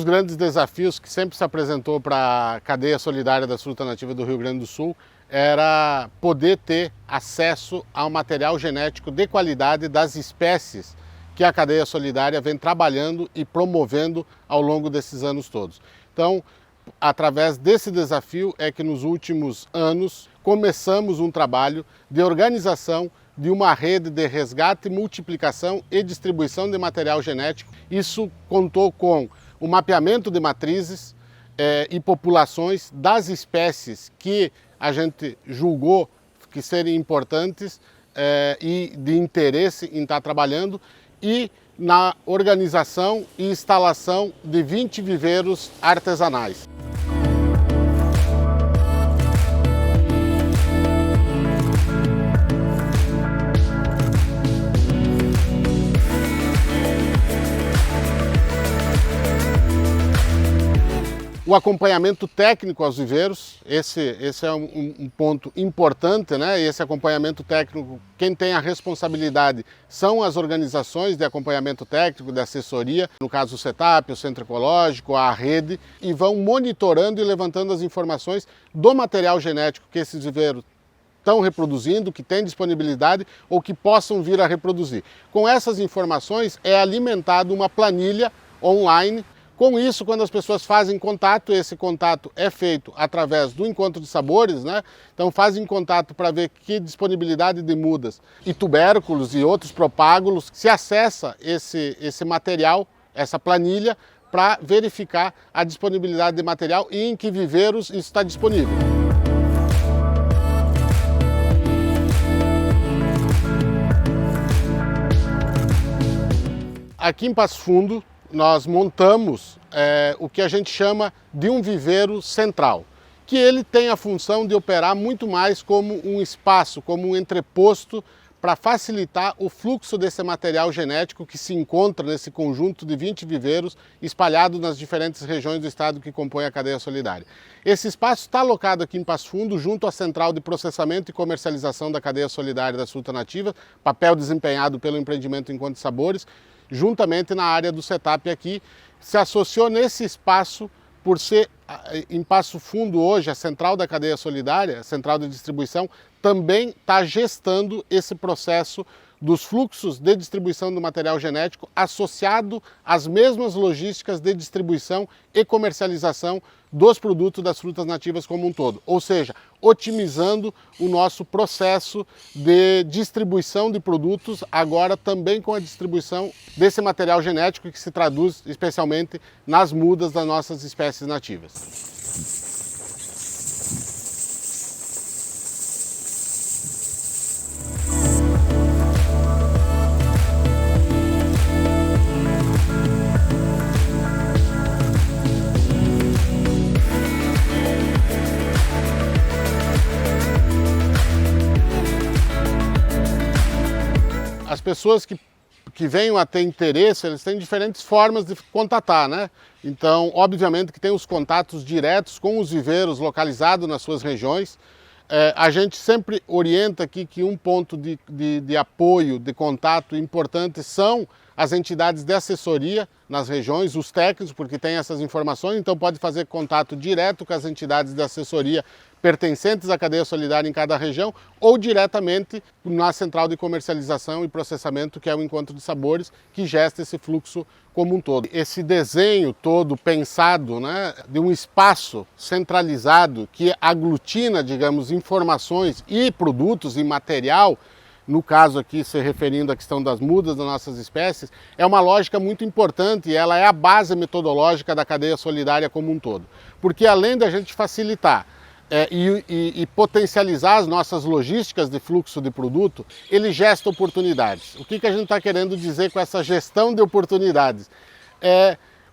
dos grandes desafios que sempre se apresentou para a cadeia solidária da fruta nativa do Rio Grande do Sul era poder ter acesso ao material genético de qualidade das espécies que a cadeia solidária vem trabalhando e promovendo ao longo desses anos todos. Então, através desse desafio é que nos últimos anos começamos um trabalho de organização de uma rede de resgate, multiplicação e distribuição de material genético. Isso contou com o mapeamento de matrizes e populações das espécies que a gente julgou que serem importantes e de interesse em estar trabalhando, e na organização e instalação de 20 viveiros artesanais. O acompanhamento técnico aos viveiros, esse é um ponto importante, né? Esse acompanhamento técnico, quem tem a responsabilidade são as organizações de acompanhamento técnico, de assessoria, no caso o CETAP, o Centro Ecológico, a rede, e vão monitorando e levantando as informações do material genético que esses viveiros estão reproduzindo, que têm disponibilidade ou que possam vir a reproduzir. Com essas informações é alimentada uma planilha online. Com isso, quando as pessoas fazem contato, esse contato é feito através do encontro de sabores, né? Então fazem contato para ver que disponibilidade de mudas e tubérculos e outros propágulos, se acessa esse material, essa planilha, para verificar a disponibilidade de material e em que viveiros isso está disponível. Aqui em Passo Fundo, nós montamos o que a gente chama de um viveiro central, que ele tem a função de operar muito mais como um espaço, como um entreposto para facilitar o fluxo desse material genético que se encontra nesse conjunto de 20 viveiros espalhados nas diferentes regiões do estado que compõem a cadeia solidária. Esse espaço está alocado aqui em Passo Fundo, junto à Central de Processamento e Comercialização da Cadeia Solidária das Frutas Nativas, papel desempenhado pelo empreendimento Encontro de Sabores, juntamente na área do CETAP aqui, se associou nesse espaço por ser em Passo Fundo hoje, a central da cadeia solidária, a central de distribuição, também está gestando esse processo dos fluxos de distribuição do material genético associado às mesmas logísticas de distribuição e comercialização dos produtos das frutas nativas como um todo. Ou seja, otimizando o nosso processo de distribuição de produtos, agora também com a distribuição desse material genético que se traduz especialmente nas mudas das nossas espécies nativas. As pessoas que venham a ter interesse, eles têm diferentes formas de contatar, né? Então, obviamente que tem os contatos diretos com os viveiros localizados nas suas regiões. A gente sempre orienta aqui que um ponto de apoio, de contato importante são as entidades de assessoria nas regiões, os técnicos, porque tem essas informações, então pode fazer contato direto com as entidades de assessoria pertencentes à cadeia solidária em cada região ou diretamente na central de comercialização e processamento, que é o Encontro de Sabores, que gesta esse fluxo como um todo. Esse desenho todo pensado, né, de um espaço centralizado que aglutina, digamos, informações e produtos e material, no caso aqui se referindo à questão das mudas das nossas espécies, é uma lógica muito importante e ela é a base metodológica da cadeia solidária como um todo. Porque além da gente facilitar e potencializar as nossas logísticas de fluxo de produto, ele gesta oportunidades. O que a gente está querendo dizer com essa gestão de oportunidades?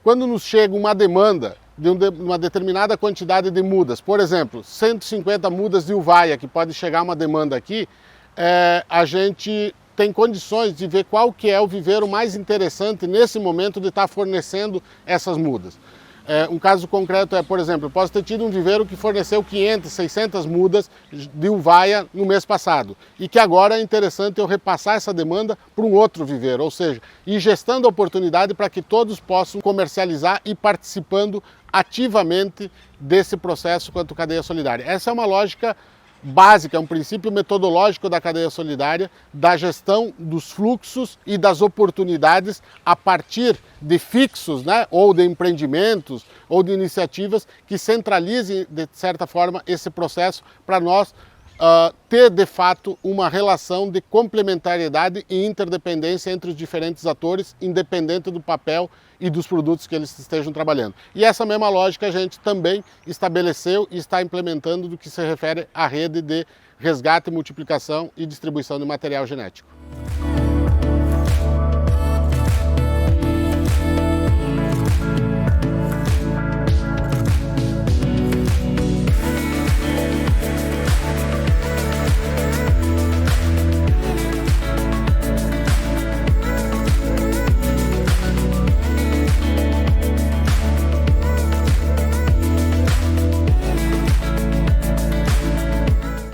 Quando nos chega uma demanda de uma determinada quantidade de mudas, por exemplo, 150 mudas de uvaia, que pode chegar uma demanda aqui, a gente tem condições de ver qual que é o viveiro mais interessante nesse momento de estar fornecendo essas mudas. Um caso concreto é, por exemplo, eu posso ter tido um viveiro que forneceu 500, 600 mudas de uvaia no mês passado e que agora é interessante eu repassar essa demanda para um outro viveiro, ou seja, ir gestando a oportunidade para que todos possam comercializar e participando ativamente desse processo quanto cadeia solidária. Essa é uma lógica básica, é um princípio metodológico da cadeia solidária, da gestão dos fluxos e das oportunidades a partir de fixos, né, ou de empreendimentos, ou de iniciativas que centralizem, de certa forma, esse processo para nós ter, de fato, uma relação de complementariedade e interdependência entre os diferentes atores, independente do papel e dos produtos que eles estejam trabalhando. E essa mesma lógica a gente também estabeleceu e está implementando do que se refere à rede de resgate, multiplicação e distribuição de material genético.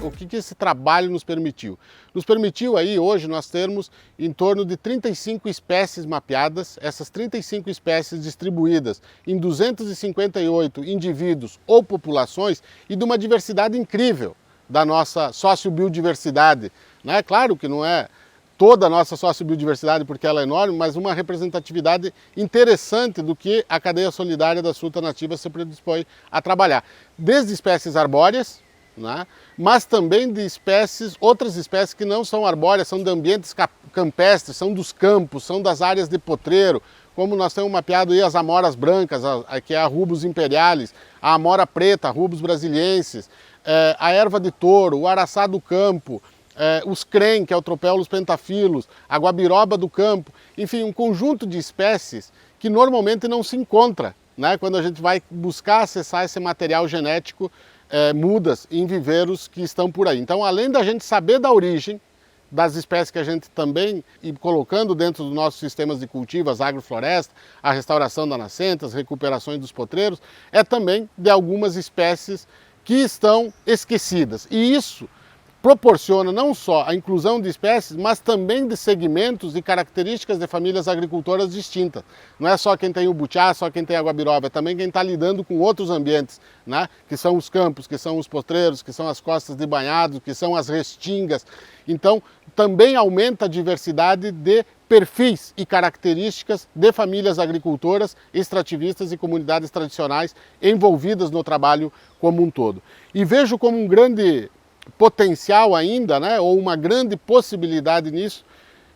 O que esse trabalho nos permitiu? Nos permitiu aí hoje nós termos em torno de 35 espécies mapeadas, essas 35 espécies distribuídas em 258 indivíduos ou populações e de uma diversidade incrível da nossa sociobiodiversidade, né? Claro que não é toda a nossa sociobiodiversidade porque ela é enorme, mas uma representatividade interessante do que a cadeia solidária das frutas nativas se predispõe a trabalhar. Desde espécies arbóreas, né? Mas também de espécies, outras espécies que não são arbóreas, são de ambientes campestres, são dos campos, são das áreas de potreiro, como nós temos mapeado aí as amoras brancas, que é a Rubus imperialis, a amora preta, a Rubus brasiliensis, a erva de touro, o araçá do campo, os crem, que é o Tropeulos pentafilos, a guabiroba do campo, enfim, um conjunto de espécies que normalmente não se encontra, né, quando a gente vai buscar acessar esse material genético mudas em viveiros que estão por aí. Então, além da gente saber da origem das espécies que a gente também ir colocando dentro dos nossos sistemas de cultivo, as agrofloresta, a restauração da nascente, as recuperações dos potreiros, é também de algumas espécies que estão esquecidas. E isso proporciona não só a inclusão de espécies, mas também de segmentos e características de famílias agricultoras distintas. Não é só quem tem o butiá, só quem tem a guabiroba, é também quem está lidando com outros ambientes, né? Que são os campos, que são os potreiros, que são as costas de banhado, que são as restingas. Então, também aumenta a diversidade de perfis e características de famílias agricultoras, extrativistas e comunidades tradicionais envolvidas no trabalho como um todo. E vejo como um grande potencial ainda, né, ou uma grande possibilidade nisso,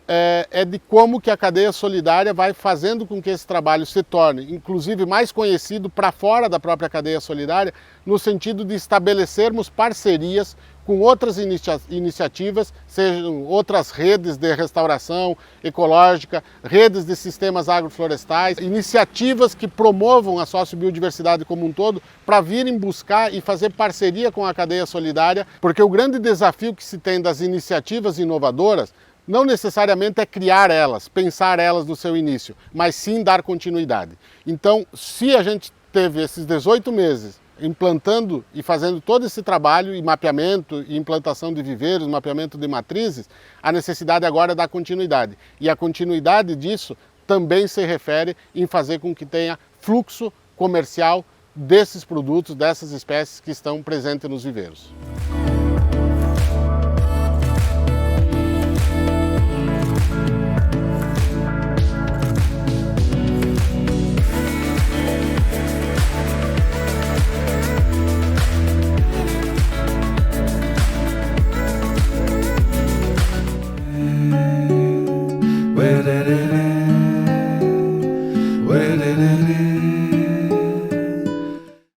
é de como que a cadeia solidária vai fazendo com que esse trabalho se torne, inclusive, mais conhecido para fora da própria cadeia solidária, no sentido de estabelecermos parcerias com outras iniciativas, sejam outras redes de restauração ecológica, redes de sistemas agroflorestais, iniciativas que promovam a sociobiodiversidade como um todo, para virem buscar e fazer parceria com a cadeia solidária, porque o grande desafio que se tem das iniciativas inovadoras não necessariamente é criar elas, pensar elas no seu início, mas sim dar continuidade. Então, se a gente teve esses 18 meses implantando e fazendo todo esse trabalho e mapeamento e implantação de viveiros, mapeamento de matrizes, a necessidade agora é dar continuidade. E a continuidade disso também se refere em fazer com que tenha fluxo comercial desses produtos, dessas espécies que estão presentes nos viveiros.